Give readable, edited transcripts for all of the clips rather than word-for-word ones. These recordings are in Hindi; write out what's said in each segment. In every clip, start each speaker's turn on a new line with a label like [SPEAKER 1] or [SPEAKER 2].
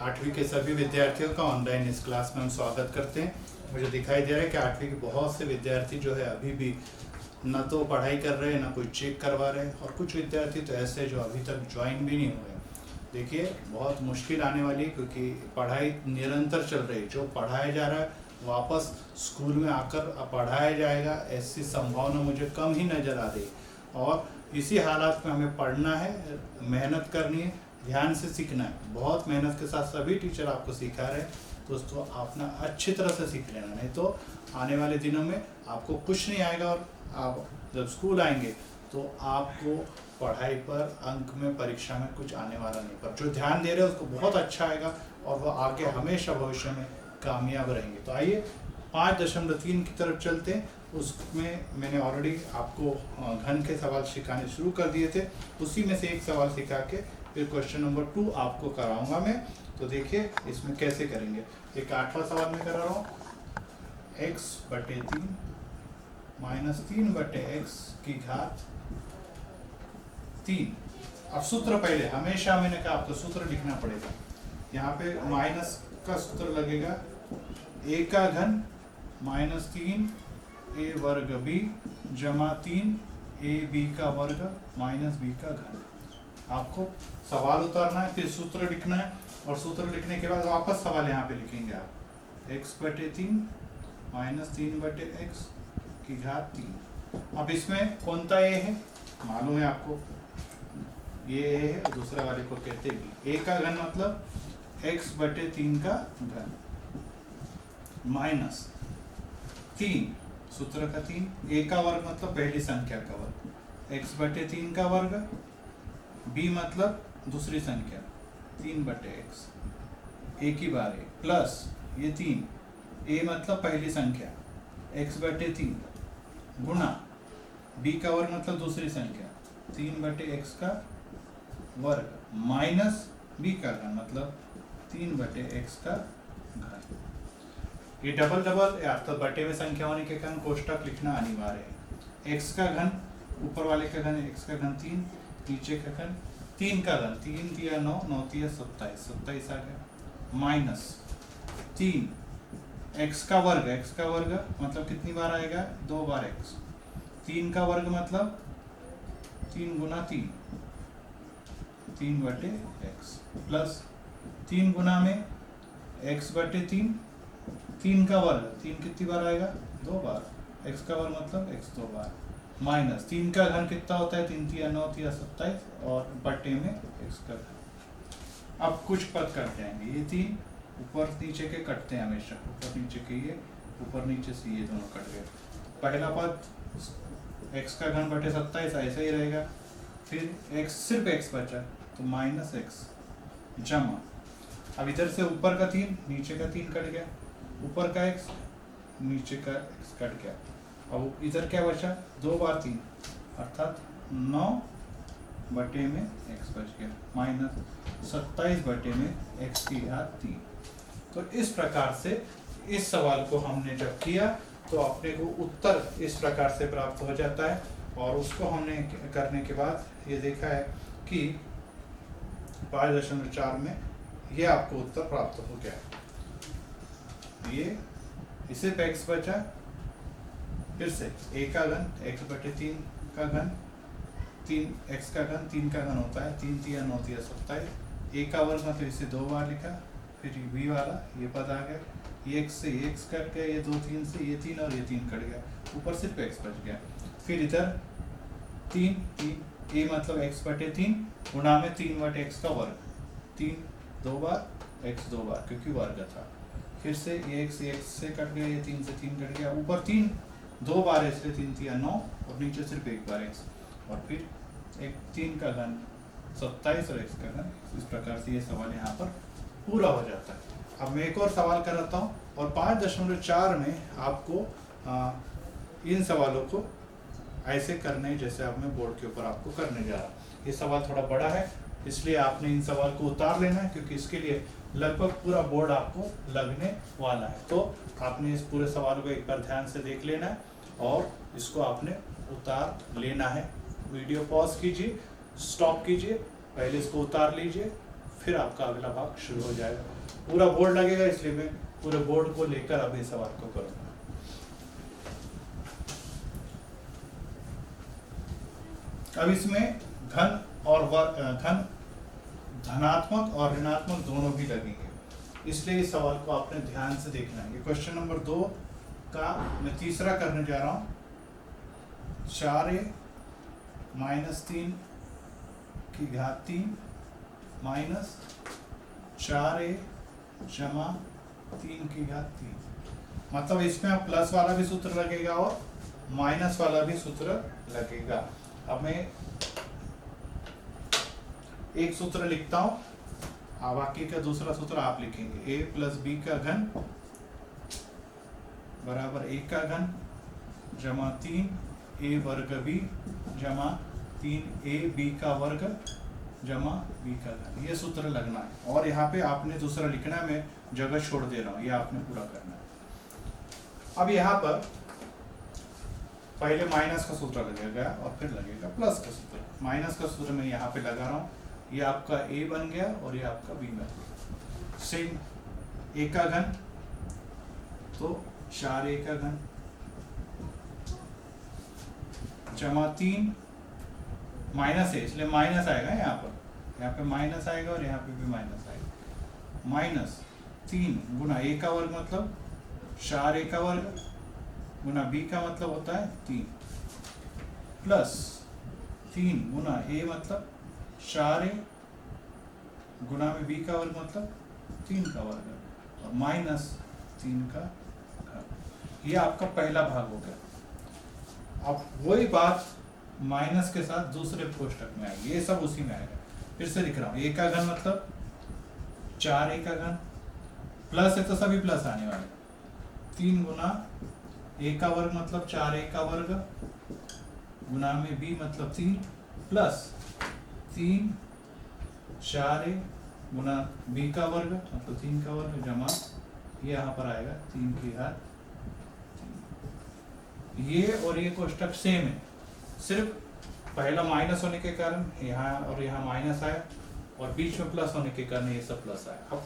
[SPEAKER 1] आठवीं के सभी विद्यार्थियों का ऑनलाइन इस क्लास में हम स्वागत करते हैं। मुझे दिखाई दे रहा है कि आठवीं के बहुत से विद्यार्थी जो है अभी भी न तो पढ़ाई कर रहे हैं, ना कोई चेक करवा रहे हैं, और कुछ विद्यार्थी तो ऐसे जो अभी तक ज्वाइन भी नहीं हुए। देखिए, बहुत मुश्किल आने वाली है क्योंकि पढ़ाई निरंतर चल रही है। जो पढ़ाया जा रहा है वापस स्कूल में आकर पढ़ाया जाएगा, ऐसी संभावना मुझे कम ही नज़र आ रही। और इसी हालात में हमें पढ़ना है, मेहनत करनी है, ध्यान से सीखना है। बहुत मेहनत के साथ सभी टीचर आपको सिखा रहे हैं दोस्तों, अपना अच्छी तरह से सीख लेना, नहीं तो आने वाले दिनों में आपको कुछ नहीं आएगा। और आप जब स्कूल आएंगे तो आपको पढ़ाई पर, अंक में, परीक्षा में कुछ आने वाला नहीं। पर जो ध्यान दे रहे हैं उसको बहुत अच्छा आएगा और वो आगे हमेशा भविष्य में कामयाब रहेंगे। तो आइए 5.3 की तरफ चलते हैं। उसमें मैंने ऑलरेडी आपको घन के सवाल सिखाने शुरू कर दिए थे, उसी में से एक सवाल सिखा के फिर क्वेश्चन नंबर 2 आपको कराऊंगा मैं। तो देखिए इसमें कैसे करेंगे। एक 8वां सवाल में करा रहा हूँ, x/3 - 3/x की घात 3। अब सूत्र पहले, हमेशा मैंने कहा आपको सूत्र लिखना पड़ेगा। यहाँ पे माइनस का सूत्र लगेगा, a का घन -3a² b जमा 3ab का वर्ग -b का घन। आपको सवाल उतारना है, फिर सूत्र लिखना है, और सूत्र लिखने के बाद वापस सवाल यहाँ पे लिखेंगे आप, x/3 - 3/x की घात 3। अब इसमें कौन सा a है मालूम है आपको, ये a है, दूसरे वाले को कहते भी। a का घन मतलब x/3 का घन माइनस 3, सूत्र का 3, a का वर्ग मतलब पहली संख्या का वर्ग, x/3 का वर्ग, b मतलब दूसरी संख्या 3/x, a की बार है, प्लस ये 3, a मतलब पहली संख्या x/3 गुणा b का वर्ग मतलब दूसरी संख्या 3/x का वर्ग माइनस b का घन मतलब 3/x का घन। ये डबल तो बटे में संख्या होने के कारण कोष्टक लिखना अनिवार्य है। x का घन, ऊपर वाले का घन x का घन 3, नीचे का घन 3 का घन, 3 × 9, 9 × 27, 27 आ गया, माइनस 3 x का वर्ग मतलब कितनी बार आएगा, 2 बार x, 3 का वर्ग मतलब 3 × 3, 3/x, प्लस 3 गुना में x/3, 3 का वर्ग, 3 कितनी बार आएगा, 2 बार, x का वर्ग मतलब x 2 बार, माइनस 3 का घन कितना होता है, 3 × 9 = 27, और बटे में x का घन। अब कुछ पद कट जाएंगे, ये 3 ऊपर नीचे के कटते हैं हमेशा, ऊपर नीचे के ये, ऊपर नीचे से ये दोनों कट गए। पहला पद x का घन बटे 27 ऐसा ही रहेगा, फिर x, सिर्फ x बचा तो -x जमा, अब इधर से ऊपर का 3 नीचे का 3 कट गया, ऊपर का x नीचे का x कट गया। अब इधर क्या बचा, 2 बार 3 अर्थात 9 बटे में x बच गया, माइनस 27 बटे में x की घात 3। तो इस प्रकार से इस सवाल को हमने जब किया तो अपने को उत्तर इस प्रकार से प्राप्त हो जाता है। और उसको हमने करने के बाद ये देखा है कि 5.4 में ये आपको उत्तर प्राप्त हो गया। ये इसे पे x बचा, फिर से a का घन x/3 का घन, 3x का घन 3 का घन होता है, 3 × 9 = 27, a का वर्ग मतलब इसे 2 बार लिखा, फिर b वाला ये पद आ गया, ये x से ये x कट गया, ये 2 3 से ये 3 और ये 3 कट गया, ऊपर सिर्फ x बच गया। फिर इधर 3 a मतलब x/3 गुणा में 3/x का वर्ग, 3 2 बार, x 2 बार क्योंकि वर्ग था, फिर से ये x से कट गया, ये 3 से 3 कट गया, ऊपर 3 2 बार इसलिए 3 × 9 और नीचे सिर्फ 1 बार x, और फिर एक 3 का घन 27 और x का घन। इस प्रकार से ये सवाल यहाँ पर पूरा हो जाता है। अब मैं एक और सवाल कराता हूँ, और 5.4 में आपको इन सवालों को ऐसे करने जैसे अब मैं बोर्ड के ऊपर आपको करने जा रहा हूँ। ये सवाल थोड़ा बड़ा है, इसलिए आपने इन सवाल को उतार लेना है, क्योंकि इसके लिए लगभग पूरा बोर्ड आपको लगने वाला है। तो आपने इस पूरे सवाल को एक बार ध्यान से देख लेना है और इसको आपने उतार लेना है। वीडियो पॉज कीजिए, स्टॉप कीजिए, पहले इसको उतार लीजिए, फिर आपका अगला भाग शुरू हो जाएगा। पूरा बोर्ड लगेगा, इसलिए मैं पूरे बोर्ड को लेकर अभी सवाल को करूंगा। अब इसमें घन और घन धनात्मक और ऋणात्मक दोनों भी लगेंगे, इसलिए इस सवाल को आपने ध्यान से देखना है। ये क्वेश्चन नंबर 2 का मैं तीसरा करने जा रहा हूं। 4a - 3 की घात 3 माइनस 4a जमा 3 की घात 3। मतलब इसमें अब प्लस वाला भी सूत्र लगेगा और माइनस वाला भी सूत्र लगेगा। अब मैं एक सूत्र लिखता हूं, बाकी का दूसरा सूत्र आप लिखेंगे। a + b का घन बराबर a का घन जमा 3a वर्ग b जमा 3ab का वर्ग जमा b का घन। ये सूत्र लगना है और यहाँ पे आपने दूसरा लिखना है, मैं जगह छोड़ दे रहा हूँ, ये आपने पूरा करना है। अब यहाँ पर पहले माइनस का सूत्र लगेगा और फिर लगेगा प्लस का सूत्र। माइनस का सूत्र मैं यहाँ पे लगा रहा हूँ, ये आपका a बन गया और ये आपका b बन गया। सेम a का घन तो 4a का घन जमा 3 माइनस है, इसलिए माइनस आएगा यहाँ पे माइनस आएगा और यहाँ पे भी माइनस आएगा। माइनस 3 गुना a का वर्ग मतलब 4a का वर्ग गुना b का मतलब होता है 3 प्लस 3 गुना a मतलब 4a गुना में b का वर्ग मतलब 3 का वर्ग और माइनस 3 का घन। ये आपका पहला भाग हो गया। अब वही बात माइनस के साथ दूसरे कोष्टक में आएगी, ये सब उसी में आएगा। फिर से लिख रहा हूँ, a का घन मतलब 4a का घन प्लस है तो सभी प्लस आने वाले। 3 गुना a का वर्ग मतलब 4a का वर्ग गुना में b मतलब 3 प्लस 3 4a गुना b का वर्ग मतलब 3 का वर्ग जमा ये यहाँ पर आएगा 3 की घात 3। ये और ये कोष्टक सेम है, सिर्फ पहला माइनस होने के कारण यहाँ और यहाँ माइनस आया और बीच में प्लस होने के कारण ये सब प्लस आया। अब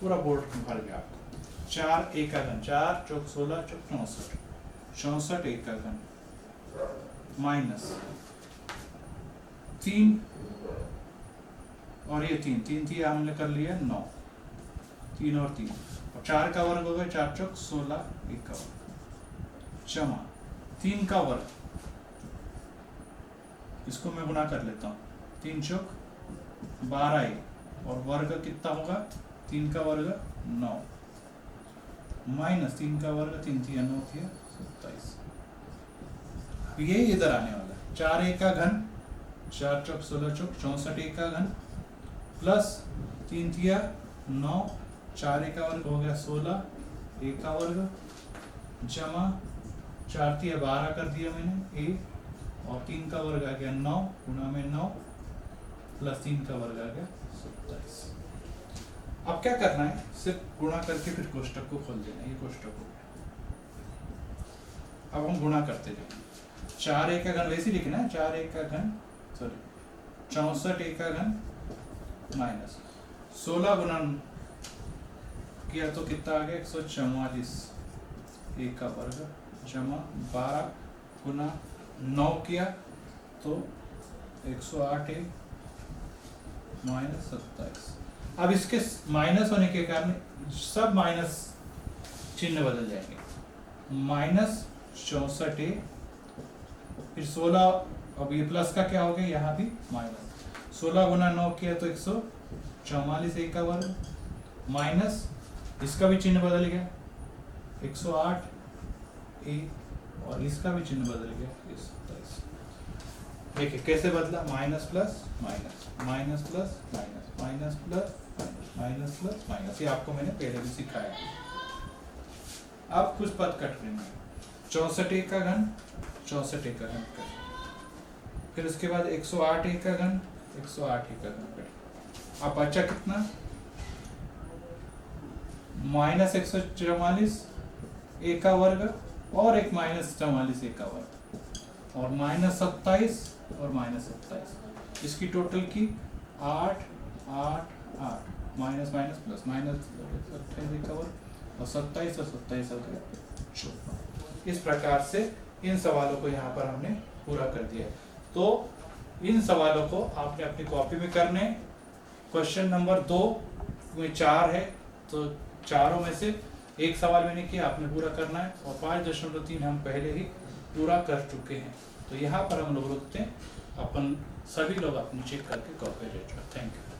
[SPEAKER 1] पूरा बोर्ड भर गया आपको। 4a का घन 4 चौक 16 चौक 64 64 a का घन माइनस 3 और ये 3 थी हमने कर लिया 9 3 और 3 और 4 का वर्ग हो गया 4 चौक 16 1 का वर्ग जमा 3 का वर्ग, इसको मैं गुना कर लेता हूँ 3 चौक 12 और वर्ग कितना होगा 3 का वर्ग 9 माइनस 3 का वर्ग 3 थी 9 थी 27। ये इधर आने वाला है 4a का घन 4 चौक 16 चौक 64 का घन प्लस 3 थिया 9 4a का वर्ग हो गया 16 a का वर्ग जमा 4 थिया 12 कर दिया मैंने a और 3 का वर्ग आ गया 9 गुना में 9 प्लस 3 का वर्ग आ गया 27। अब क्या करना है, सिर्फ गुणा करके फिर कोष्टक को खोल देना। ये कोष्टक हो गया। अब हम गुणा करते जाएंगे। 4a का घन वैसे लिखना है 4a का घन 64a का घन माइनस 16 गुना किया तो कितना आ गया 144 a का वर्ग जमा 12 गुना 9 किया तो 108 a माइनस 27। अब इसके माइनस होने के कारण सब माइनस चिन्ह बदल जाएंगे। माइनस 64a फिर 16 अब ये प्लस का क्या हो गया यहाँ भी माइनस 16 गुना 9 किया तो 144 a का वर्ग माइनस इसका भी चिन्ह बदल गया 108 a और इसका भी चिन्ह बदल गया 27। देखिए कैसे बदला, minus plus minus minus plus minus minus plus minus plus minus, ये आपको मैंने पहले भी सिखाया। अब कुछ पद कट लेंगे 64a का घन 64a का घन कट, फिर उसके बाद 108a का घन 108a का घन कट। अब बचा कितना माइनस 144 a का वर्ग और एक माइनस 44 a का वर्ग और माइनस 27 और माइनस 27, इसकी टोटल की 8 8 8 minus minus plus minus 28 cover और 27 और 27 हो गया 54। इस प्रकार से इन सवालों को यहाँ पर हमने पूरा कर दिया। तो इन सवालों को आपने अपनी कॉपी में करने। क्वेश्चन नंबर 2 में 4 है, तो चारों में से एक सवाल मैंने किया, आपने पूरा करना है। और 5.3 हम पहले ही पूरा कर चुके हैं। तो यहाँ पर हम लोग रुकते हैं, अपन सभी लोग अपनी चेक करके कॉपी रेट। Thank you.